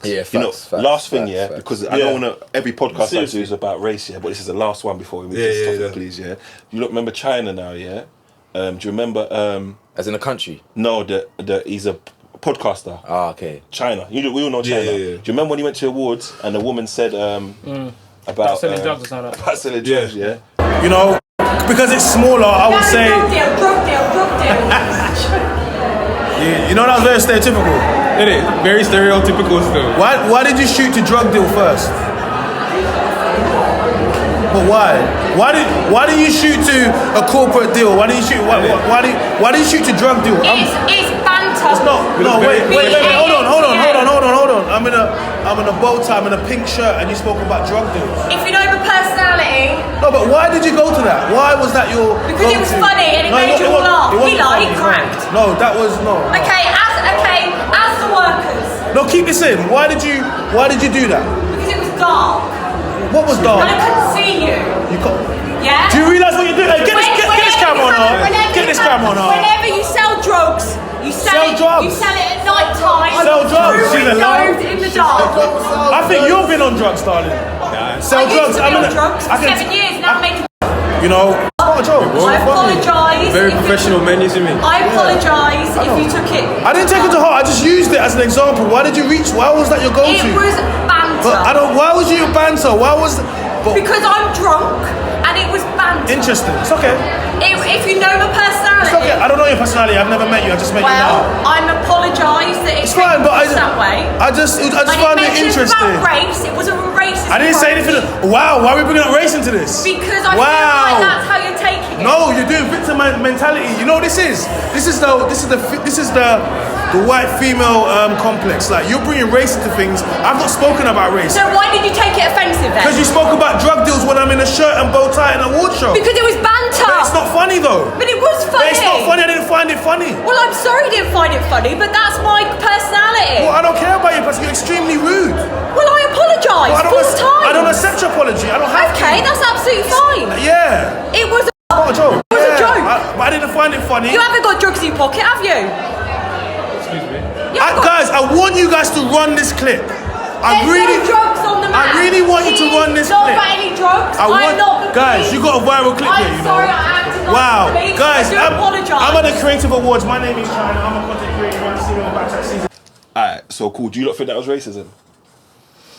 Yeah, facts, you know, facts, last thing, facts, yeah, facts. because I don't want to. Every podcast I do is about race, yeah, but this is the last one before we move this topic, please, yeah. You look, remember Chyna now, yeah? Do you remember? As in the country? No, he's a podcaster. Ah, okay. Chyna, we all know Chyna. Yeah. Do you remember when he went to awards and the woman said about selling drugs or something? About selling drugs, yeah. You know, because it's smaller, I would say. Drug deal. You know that's very stereotypical. It is very stereotypical still. Why did you shoot to drug deal first? But why? Why did you shoot to a corporate deal? Why did you shoot? Why did you shoot to drug deal? It's banter. It's not. No, wait. Hold on. I'm in a bow tie, I'm in a pink shirt, and you spoke about drug deals. If you know the personality. No, but why did you go to that? Why was that your? Because it was funny and it made you all laugh. He cracked. No, that was no. Okay, as the workers. No, keep this in. Why did you do that? Because it was dark. What was dark? And I couldn't see you. Yeah? Do you realise what you're doing? Hey, get this camera on her. Get this camera on her. Whenever you sell drugs, you sell it at night time. Sell drugs. Through windows in the dark. I think you've been on drugs, darling. Sell drugs. I used to be on drugs for 7 years, now I'm making. You know, it's not a joke. I apologise. Very professional men, you see me? I apologise if you took it. I didn't take it to heart. I just used it as an example. Why did you reach? Why was that your go-to? It was banter. But why was you banter? Why was? Because I'm drunk and it was banter. Interesting. It's okay. If you know my personality. It's okay. I don't know your personality. I've never met you. I just met you now. Well, I'm apologise that it's fine, but that way. I just find it interesting. About race. It wasn't racist. I didn't say anything. Wow, why are we bringing up race into this? Because I feel like that's how you're taking it. No, you're doing victim mentality. You know what this is? This is the white female complex. Like, you're bringing race into things. I've not spoken about race. So why did you take it offensive then? Because you spoke about drug deals when I'm in a shirt and bow tie in a award show. Because it was banter. But it's not funny though. But it was funny. But it's not funny. I didn't find it funny. Well, I'm sorry you didn't find it funny, but that's my personality. Well, I don't care about your personality. You're extremely rude. Well, I apologise full time. I don't accept your apology. I don't have to. Okay, that's absolutely fine. Yeah. It was not a joke. It was a joke. But I didn't find it funny. You haven't got drugs in your pocket, have you? Excuse me. Guys, I want you guys to run this clip. There's no drugs on the map. I really want you to run this clip. Not about any drugs. I'm not the police. Guys, you got a viral clip here, you know. I'm sorry, I acted like wow. the police. Guys, I do apologise. I'm at the Creative Awards. My name is Chyna. I'm a content creator. You want to see me on Banter season. Alright, so cool. Do you not think that was racism?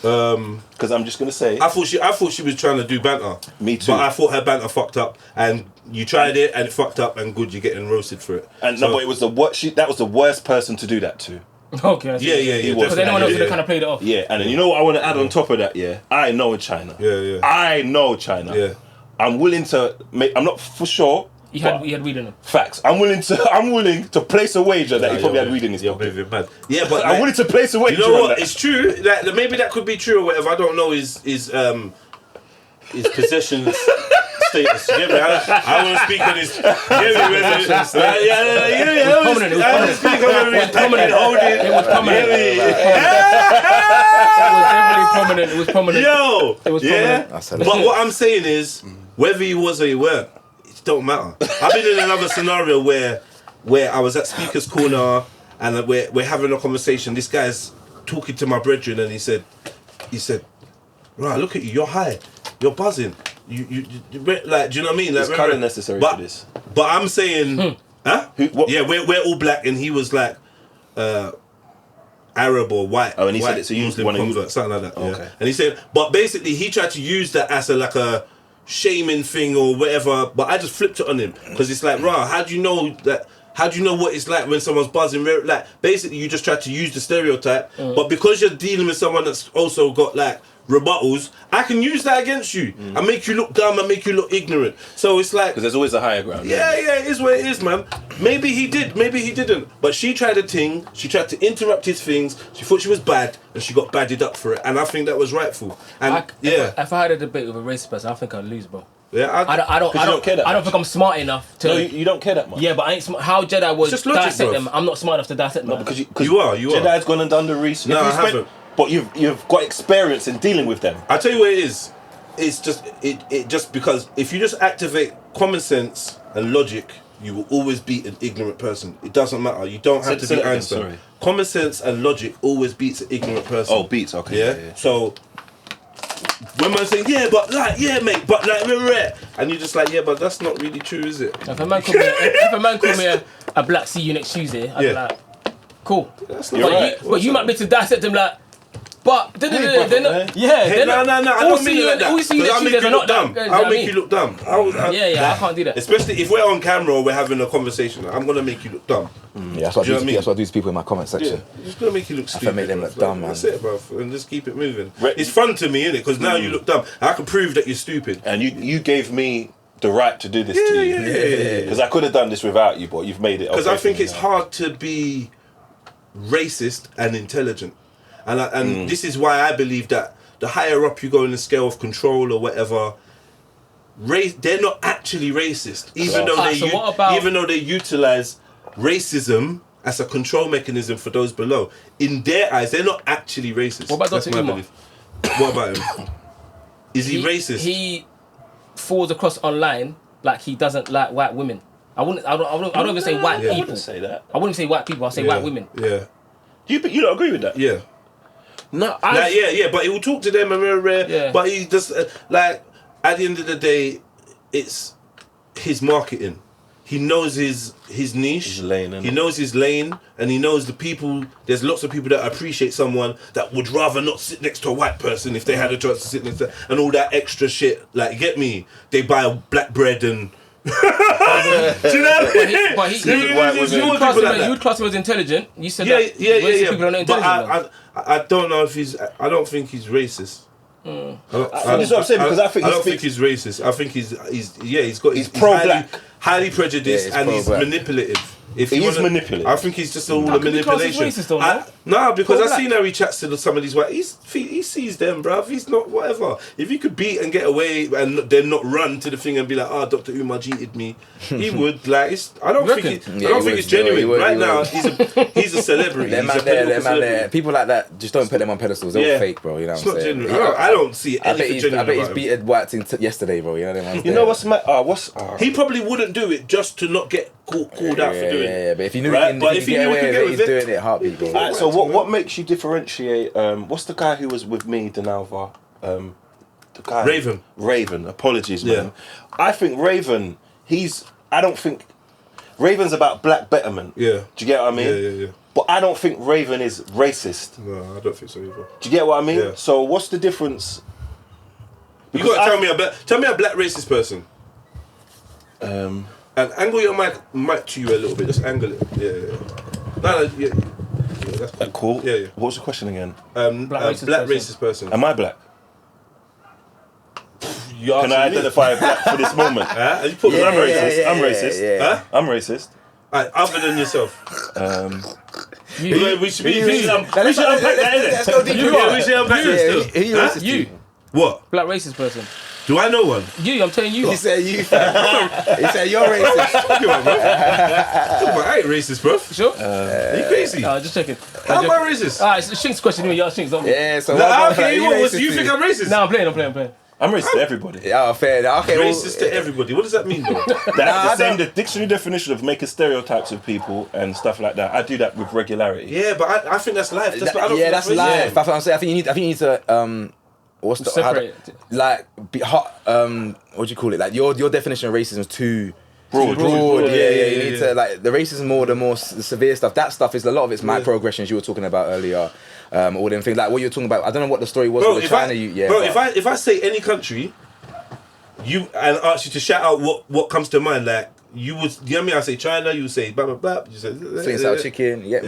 Because I'm just gonna say, I thought she was trying to do banter. Me too. But I thought her banter fucked up, and you tried it and it fucked up, and good, you're getting roasted for it. And no, but it was that was the worst person to do that to. Okay. Yeah. Because anyone else would have kind of played it off. Yeah, and then you know what I want to add on top of that. Yeah, I know Chyna. Yeah. I know Chyna. Yeah. I'm willing to make. I'm not for sure. He had weed in him. Facts. I'm willing to place a wager that he probably had weed in his pocket. You're mad. Yeah, but I'm willing to place a wager. You know what? On that. It's true. That maybe that could be true or whatever. I don't know his possession status. You get me? I want to speak on his. It was prominent. It was prominent. Yo. It was prominent. But what I'm saying is, whether he was or he weren't, it don't matter. I've been in another scenario where I was at Speaker's Corner and we're having a conversation. This guy's talking to my brethren and he said, right, look at you, you're high, you're buzzing. You like, do you know what I mean? Like, it's kind of necessary for this. But I'm saying, huh? Yeah, we're all black, and he was like, Arab or white. Oh, and he white said it's a Muslim convert, something like that. Oh, yeah. okay. And he said, but basically he tried to use that as a shaming thing or whatever. But I just flipped it on him because it's like, rah, how do you know that? How do you know what it's like when someone's buzzing? Like, basically, you just try to use the stereotype, but because you're dealing with someone that's also got like rebuttals, I can use that against you and make you look dumb and make you look ignorant. So it's like, because there's always a higher ground. Yeah, it is what it is, man. Maybe he did, maybe he didn't. But she tried a thing. She tried to interrupt his things. She thought she was bad, and she got badded up for it. And I think that was rightful. And if I had a debate with a racist person, I think I'd lose, bro. Yeah, I don't care that I don't think I'm smart enough to. No, you don't care that much. Yeah, but I ain't smart. How Jedi was dissect them. I'm not smart enough to dissect them. No, because you are. Jedi's gone and done the research. No, I haven't. But you've got experience in dealing with them. I tell you what it is. It's just it just because if you just activate common sense and logic, you will always beat an ignorant person. It doesn't matter. You don't have to be Einstein. Sorry. Common sense and logic always beats an ignorant person. Oh, beats. Okay. Yeah. So when man saying, yeah, but like, yeah, mate, but like, and you're just like, yeah, but that's not really true, is it? If a man called me a black, see you next Tuesday, I'd be like, cool. That's not right. But you might be to dissect them like, but they're not. Yeah, no. I don't mean it like that. Because I'll make you look dumb. I'll make you look dumb. I can't do that. Especially if we're on camera or we're having a conversation, I'm gonna make you look dumb. Yeah, that's what I do to people in my comment section. Yeah, I'm just gonna make you look stupid. I make them look dumb, man. That's it, bro. And just keep it moving. It's fun to me, innit? Because now you look dumb. I can prove that you're stupid. And you gave me the right to do this to you. Because I could have done this without you, but you've made it. Because I think it's hard to be racist and intelligent. And this is why I believe that the higher up you go in the scale of control or whatever, they're not actually racist, even though they utilize racism as a control mechanism for those below. In their eyes, they're not actually racist. What about Dr. Umar? What about him? Is he racist? He falls across online like he doesn't like white women. I don't even say white people. I wouldn't say that. I wouldn't say white people. I'll say white women. Yeah. You don't agree with that? Yeah. No, but he will talk to them and but he just like at the end of the day, it's his marketing. He knows his niche. His lane, he knows his lane, and he knows the people. There's lots of people that appreciate someone that would rather not sit next to a white person if they had a chance to sit next to, and all that extra shit. Like, get me? They buy black bread and. Do you know what I mean? You would class him as intelligent. You said people are not intelligent. But I don't know if he's. I don't think he's racist. That's what I'm saying, because I don't think he's racist. I think he's pro-black, highly prejudiced, and he's manipulative. He is manipulative. I think he's just all a manipulation. No, because I seen how he chats to some of these white. He sees them, bruv. He's not whatever. If he could beat and get away and then not run to the thing and be like, Dr. Umar cheated me, he would. Like, I don't think it's genuine. Right now, he's a celebrity. Them man there. People like that, just don't put them on pedestals. They're all fake, bro. You know what I'm saying? It's not genuine. I don't see anything genuine. I bet he's beaten White yesterday, bro. You know what's he probably wouldn't do it just to not get called out for doing it. Yeah, but if you knew he can get away with it, he's doing it heartbeat, bro. Alright, so what makes you differentiate? What's the guy who was with me, Denalva? The guy Raven. Apologies, man. Yeah. I think Raven. I don't think Raven's about black betterment. Yeah. Do you get what I mean? Yeah. But I don't think Raven is racist. No, I don't think so either. Do you get what I mean? Yeah. So what's the difference? You gotta tell me a black racist person. And angle your mic to you a little bit. Just angle it. Yeah. No, that's cool. Yeah. What's the question again? Black racist person. Am I black? Can I identify black for this moment? You put I'm racist. I'm racist. Yeah. I'm racist. Other than yourself. We should unpack that, innit? Let's go deeper. We should unpack this still. You. What? Black racist person. Do I know one? I'm telling you. He said you, fam. He said you're racist. Come on, bro. I ain't racist, bro. Sure? Are you crazy? Just checking. How am I racist? Alright, it's Shink's question. You ask Shinks, don't we? Yeah, so you think I'm racist? No, I'm playing. I'm racist to everybody. Yeah, fair. Okay, racist to everybody. What does that mean, though? The dictionary definition of making stereotypes of people and stuff like that. I do that with regularity. Yeah, but I think that's life. That's life. That's what I'm saying. I think you need to separate? What do you call it? Like your definition of racism is too broad. Yeah. You need to like the racism the more severe stuff. That stuff is a lot of it's microaggressions you were talking about earlier. All them things like what you're talking about. I don't know what the story was with China. If I say any country, and ask you to shout out what comes to mind, like you would. You know what I mean? I say China. You say blah blah blah. You say sweet and sour chicken. Yeah.